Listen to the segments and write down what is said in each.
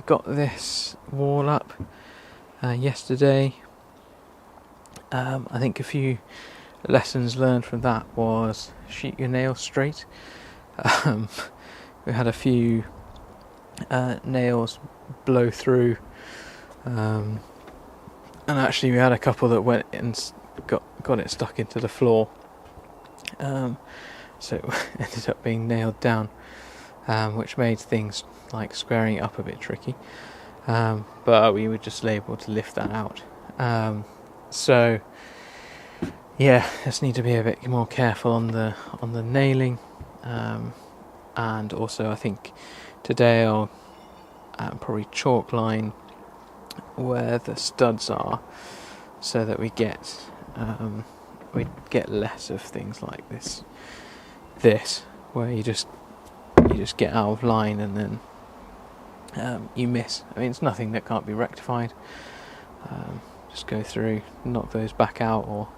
got this wall up yesterday. I think a few lessons learned from that was sheet your nails straight. We had a few nails blow through, and actually we had a couple that went and got it stuck into the floor, so it ended up being nailed down, which made things like squaring it up a bit tricky, but we were just able to lift that out. So yeah, just need to be a bit more careful on the nailing, and also I think today I'll probably chalk line where the studs are, so that we get less of things like this where you just get out of line and then you miss. I mean, it's nothing that can't be rectified. Just go through, knock those back out, or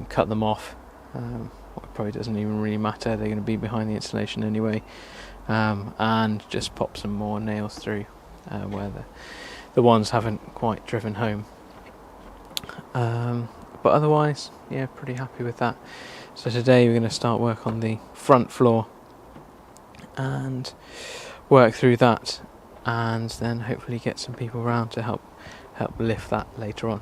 cut them off. It probably doesn't even really matter, they're going to be behind the insulation anyway, and just pop some more nails through where the ones haven't quite driven home. But otherwise, yeah, pretty happy with that. So today we're going to start work on the front floor and work through that, and then hopefully get some people around to help lift that later on.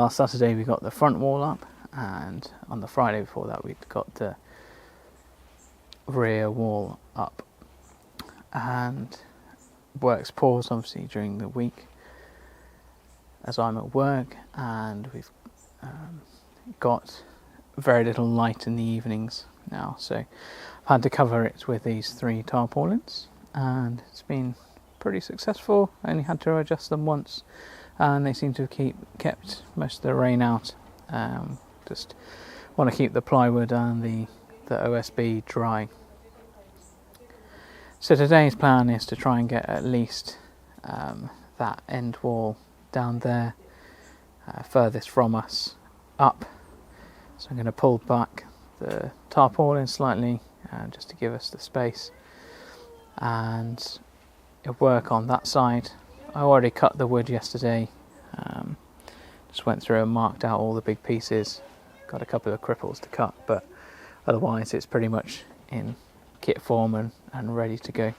last Saturday we got the front wall up, and on the Friday before that we'd got the rear wall up. And work's paused obviously during the week as I'm at work, and we've got very little light in the evenings now, so I've had to cover it with these 3 tarpaulins, and it's been pretty successful. I only had to adjust them once, and they seem to have kept most of the rain out. Just want to keep the plywood and the OSB dry. So today's plan is to try and get at least that end wall down there, furthest from us, up. So I'm going to pull back the tarpaulin slightly just to give us the space, and work on that side. I already cut the wood yesterday, just went through and marked out all the big pieces. Got a couple of cripples to cut, but otherwise it's pretty much in kit form and ready to go.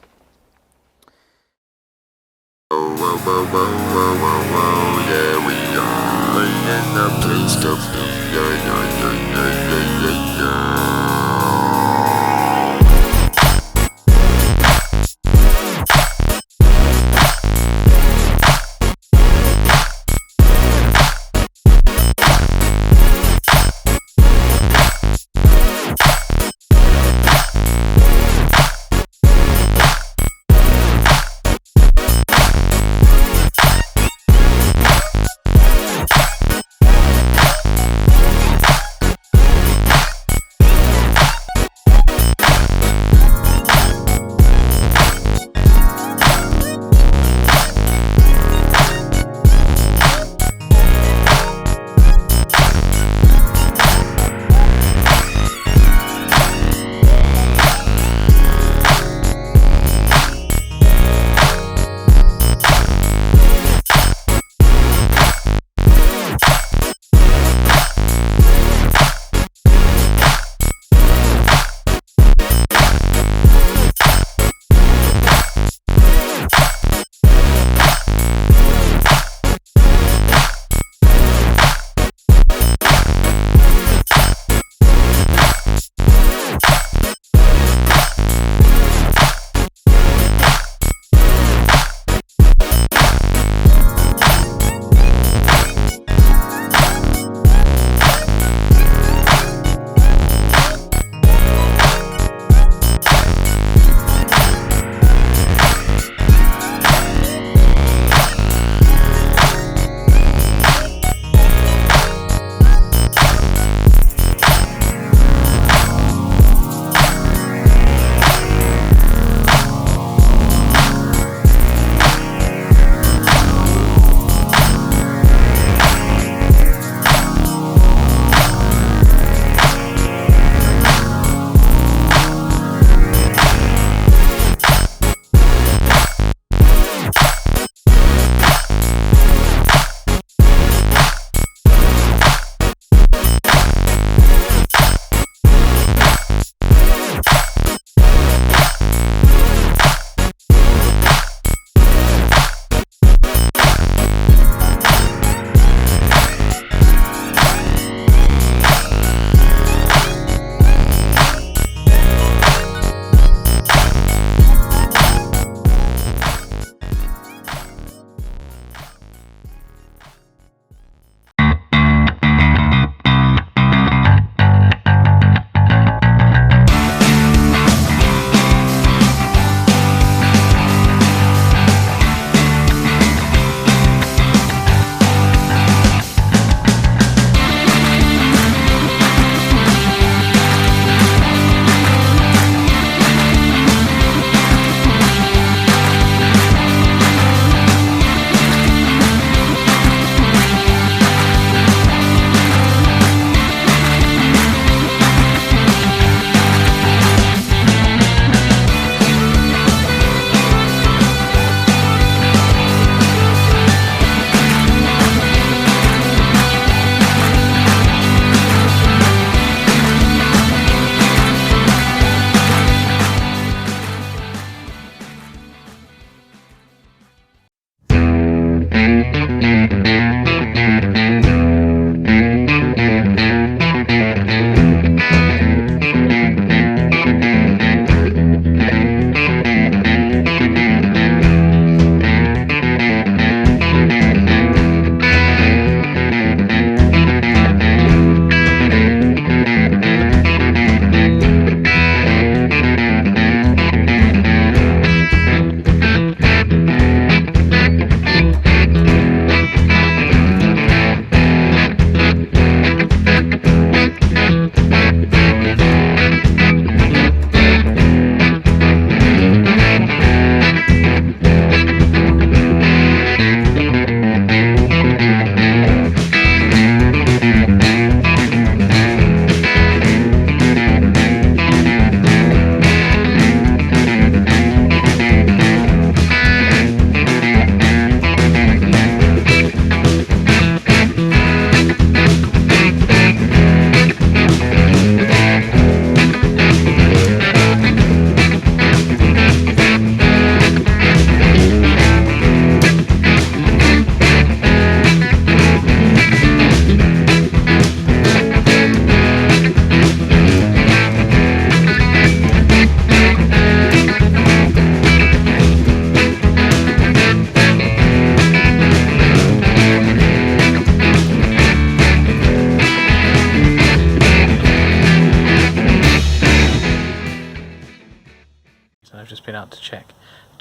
Yeah, we are in the place to be. Yeah.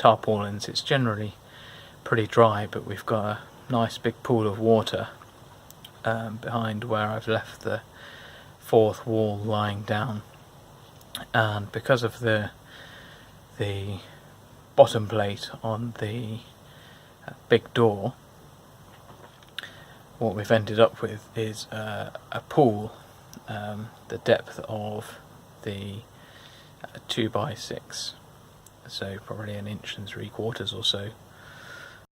tarpaulins, it's generally pretty dry, but we've got a nice big pool of water behind where I've left the fourth wall lying down, and because of the bottom plate on the big door, what we've ended up with is a pool the depth of the 2x6, so probably 1.75 inches or so.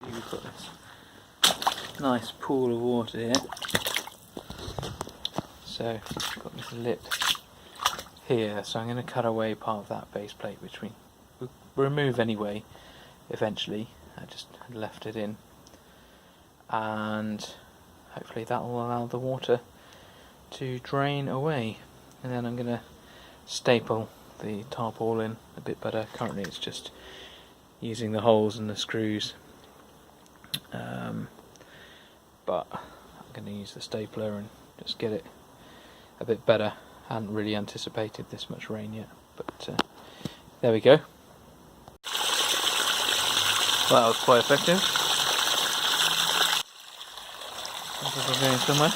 We've got this nice pool of water here, so we've got this lip here, so I'm going to cut away part of that base plate, which we will remove anyway eventually. I just left it in, and hopefully that will allow the water to drain away, and then I'm going to staple the tarpaulin a bit better. Currently it's just using the holes and the screws, but I'm going to use the stapler and just get it a bit better. I hadn't really anticipated this much rain yet, but there we go. Well, that was quite effective. This is going somewhere.